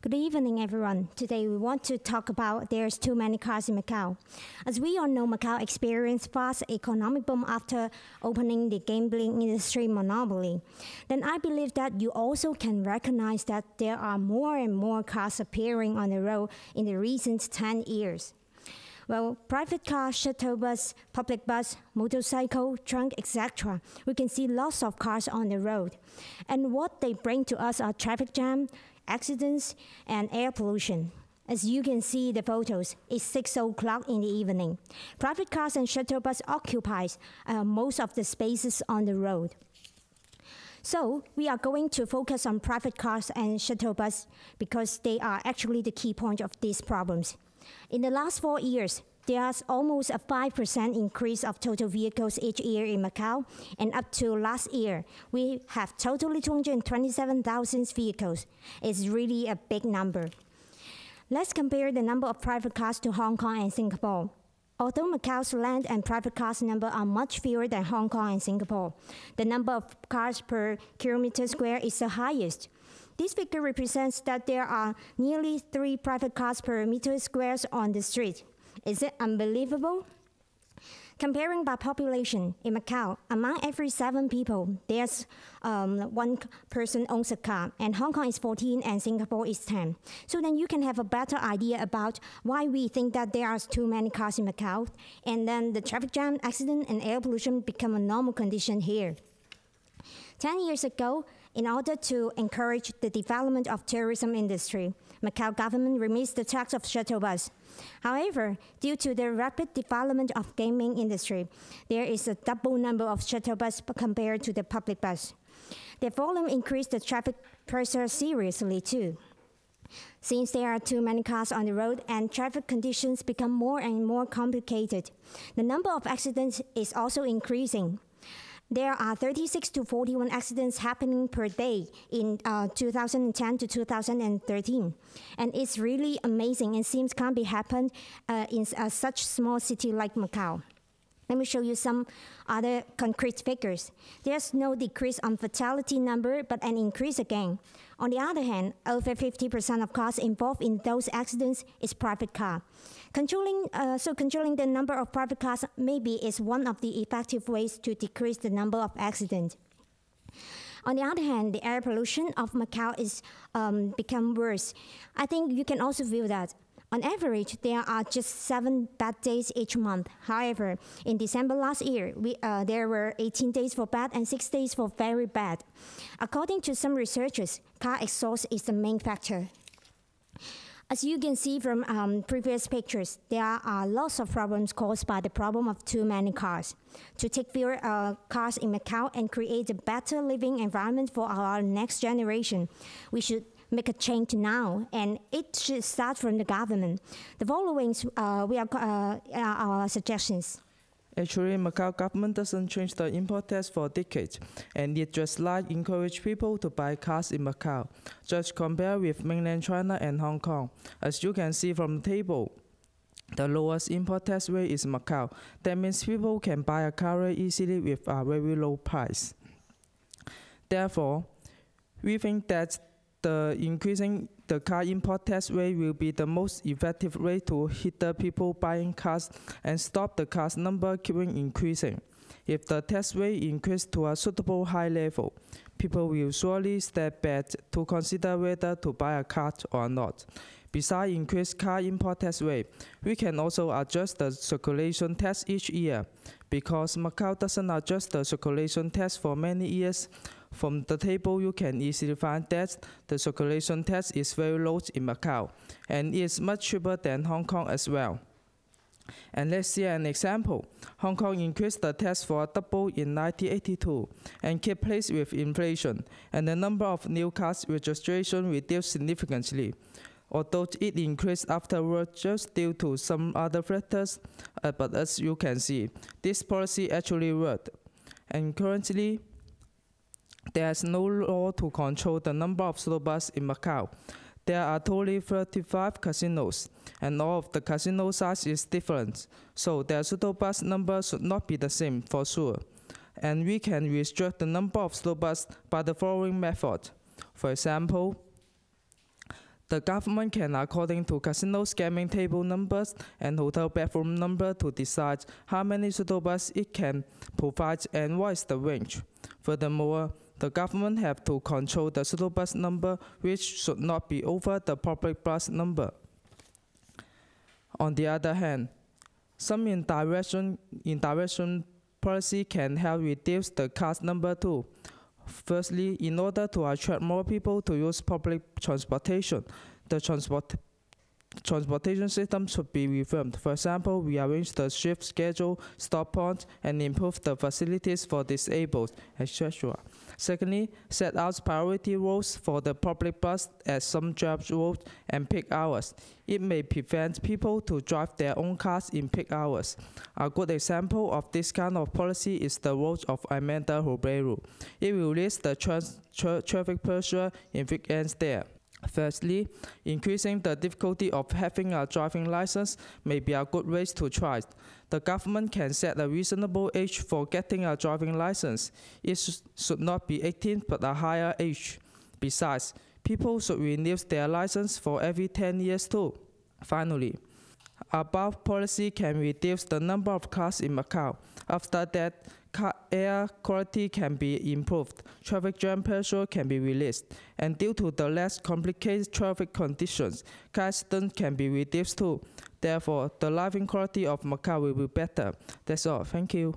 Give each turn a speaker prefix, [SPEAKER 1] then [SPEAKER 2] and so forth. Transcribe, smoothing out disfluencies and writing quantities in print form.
[SPEAKER 1] Good evening, everyone. Today we want to talk about there's too many cars in Macau. As we all know, Macau experienced fast economic boom after opening the gambling industry monopoly. Then I believe that you also can recognize that there are more and more cars appearing on the road in the recent 10 years. Well, private car, shuttle bus, public bus, motorcycle, trunk, etc. We can see lots of cars on the road. And what they bring to us are traffic jam, accidents, and air pollution. As you can see the photos, it's 6 o'clock in the evening. Private cars and shuttle bus occupies most of the spaces on the road. So we are going to focus on private cars and shuttle bus because they are actually the key point of these problems. In the last 4 years, there's almost a 5% increase of total vehicles each year in Macau, and up to last year, we have totally 227,000 vehicles. It's really a big number. Let's compare the number of private cars to Hong Kong and Singapore. Although Macau's land and private cars number are much fewer than Hong Kong and Singapore, the number of cars per kilometer square is the highest. This figure represents that there are nearly 3 private cars per meter squares on the street. Is it unbelievable? Comparing by population, in Macau, among every 7 people, there's 1 person owns a car, and Hong Kong is 14 and Singapore is 10. So then you can have a better idea about why we think that there are too many cars in Macau, and then the traffic jam, accident, and air pollution become a normal condition here. 10 years ago, in order to encourage the development of tourism industry, Macau government removed the tax of shuttle bus. However, due to the rapid development of gaming industry, there is a double number of shuttle bus compared to the public bus. The volume increased the traffic pressure seriously too. Since there are too many cars on the road and traffic conditions become more and more complicated, the number of accidents is also increasing. There are 36 to 41 accidents happening per day in 2010 to 2013. And it's really amazing and seems can't be happened in such small city like Macau. Let me show you some other concrete figures. There's no decrease on fatality number, but an increase again. On the other hand, over 50% of cars involved in those accidents is private car. Controlling the number of private cars maybe is one of the effective ways to decrease the number of accidents. On the other hand, the air pollution of Macau is become worse. I think you can also feel that. On average, there are just 7 bad days each month. However, in December last year, there were 18 days for bad and 6 days for very bad. According to some researchers, car exhaust is the main factor. As you can see from previous pictures, there are lots of problems caused by the problem of too many cars. To take fewer cars in Macau and create a better living environment for our next generation, we should make a change now, and it should start from the government. The following are our suggestions.
[SPEAKER 2] Actually, Macau government doesn't change the import tax for decades, and it just like encourage people to buy cars in Macau. Just compare with mainland China and Hong Kong. As you can see from the table, the lowest import tax rate is Macau. That means people can buy a car very easily with a very low price. Therefore, we think that increasing the car import tax rate will be the most effective way to hit the people buying cars and stop the cars number keeping increasing. If the tax rate increases to a suitable high level, people will surely step back to consider whether to buy a car or not. Besides increased car import tax rate, we can also adjust the circulation tax each year. Because Macau doesn't adjust the circulation tax for many years, from the table you can easily find that the circulation tax is very low in Macau, and is much cheaper than Hong Kong as well. And let's see an example. Hong Kong increased the tax for a double in 1982 and kept pace with inflation, and the number of new cars registration reduced significantly. Although it increased afterwards just due to some other factors, but as you can see, this policy actually worked. And currently, there is no law to control the number of shuttle buses in Macau. There are totally 35 casinos, and all of the casino size is different, so their shuttle bus number should not be the same for sure. And we can restrict the number of shuttle buses by the following method. For example, The government can, according to casino gaming table numbers and hotel bedroom number, to decide how many shuttle buses it can provide and what is the range. Furthermore, the government have to control the shuttle bus number, which should not be over the public bus number. On the other hand, some indirection policy can help reduce the cars number too. Firstly, in order to attract more people to use public transportation, the transportation system should be reformed. For example, rearrange the shift schedule, stop points, and improve the facilities for disabled, etc. Secondly, set out priority routes for the public bus at some job roads and peak hours. It may prevent people to drive their own cars in peak hours. A good example of this kind of policy is the route of Amanda Ribeiro. It will release the traffic pressure in weekends there. Firstly, increasing the difficulty of having a driving license may be a good way to try. The government can set a reasonable age for getting a driving license. It should not be 18 but a higher age. Besides, people should renew their license for every 10 years too. Finally, above policy can reduce the number of cars in Macau. After that, air quality can be improved, traffic jam pressure can be released, and due to the less complicated traffic conditions, car accidents can be reduced too. Therefore, the living quality of Macau will be better. That's all. Thank you.